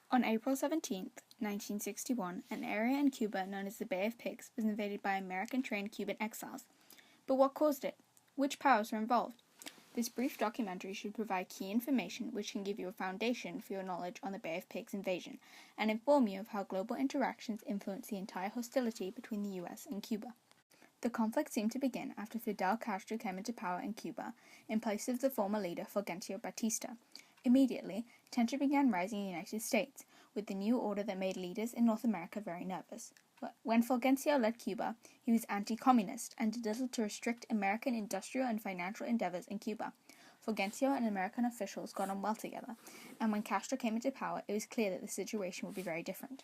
On April 17, 1961, an area in Cuba known as the Bay of Pigs was invaded by American-trained Cuban exiles. But what caused it? Which powers were involved? This brief documentary should provide key information which can give you a foundation for your knowledge on the Bay of Pigs invasion and inform you of how global interactions influence the entire hostility between the US and Cuba. The conflict seemed to begin after Fidel Castro came into power in Cuba in place of the former leader Fulgencio Batista. Immediately, tension began rising in the United States, with the new order that made leaders in North America very nervous. When Fulgencio led Cuba, he was anti-communist and did little to restrict American industrial and financial endeavors in Cuba. Fulgencio and American officials got on well together, and when Castro came into power, it was clear that the situation would be very different.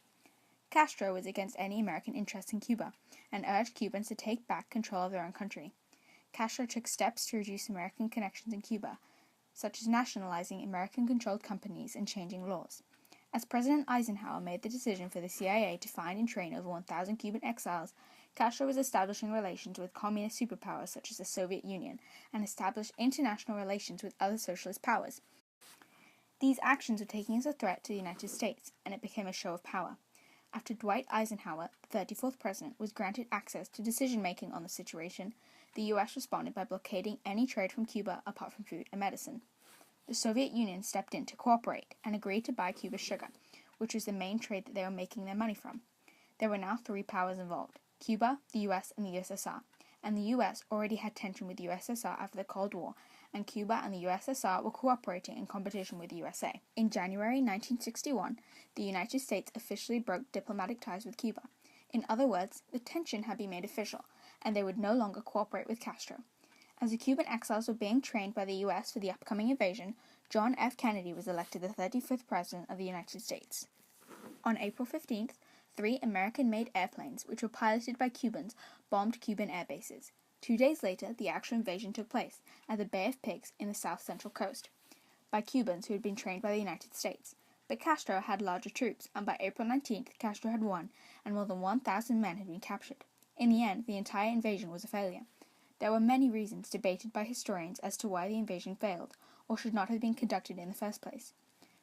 Castro was against any American interests in Cuba, and urged Cubans to take back control of their own country. Castro took steps to reduce American connections in Cuba, such as nationalizing American-controlled companies and changing laws. As President Eisenhower made the decision for the CIA to find and train over 1,000 Cuban exiles, Castro was establishing relations with communist superpowers such as the Soviet Union and established international relations with other socialist powers. These actions were taken as a threat to the United States, and it became a show of power. After Dwight Eisenhower, the 34th president, was granted access to decision-making on the situation, the U.S. responded by blockading any trade from Cuba apart from food and medicine. The Soviet Union stepped in to cooperate and agreed to buy Cuba's sugar, which was the main trade that they were making their money from. There were now three powers involved: Cuba, the US, and the USSR, and the US already had tension with the USSR after the Cold War, and Cuba and the USSR were cooperating in competition with the USA. In January 1961, the United States officially broke diplomatic ties with Cuba. In other words, the tension had been made official, and they would no longer cooperate with Castro. As the Cuban exiles were being trained by the U.S. for the upcoming invasion, John F. Kennedy was elected the 35th President of the United States. On April 15th, 3 American-made airplanes, which were piloted by Cubans, bombed Cuban air bases. 2 days later, the actual invasion took place at the Bay of Pigs in the south-central coast, by Cubans who had been trained by the United States. But Castro had larger troops, and by April 19th, Castro had won, and more than 1,000 men had been captured. In the end, the entire invasion was a failure. There were many reasons debated by historians as to why the invasion failed, or should not have been conducted in the first place.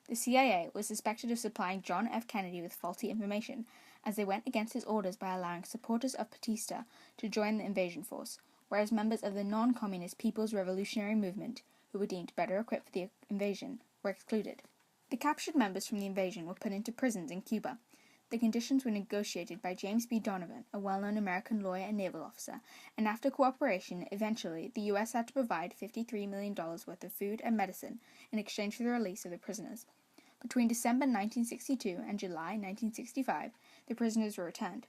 The CIA was suspected of supplying John F. Kennedy with faulty information, as they went against his orders by allowing supporters of Batista to join the invasion force, whereas members of the non-communist People's Revolutionary Movement, who were deemed better equipped for the invasion, were excluded. The captured members from the invasion were put into prisons in Cuba. The conditions were negotiated by James B. Donovan, a well-known American lawyer and naval officer, and after cooperation, eventually, the U.S. had to provide $53 million worth of food and medicine in exchange for the release of the prisoners. Between December 1962 and July 1965, the prisoners were returned.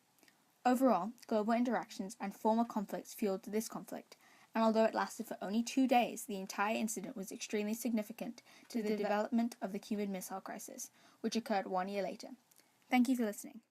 Overall, global interactions and former conflicts fueled this conflict, and although it lasted for only 2 days, the entire incident was extremely significant to the development of the Cuban Missile Crisis, which occurred 1 year later. Thank you for listening.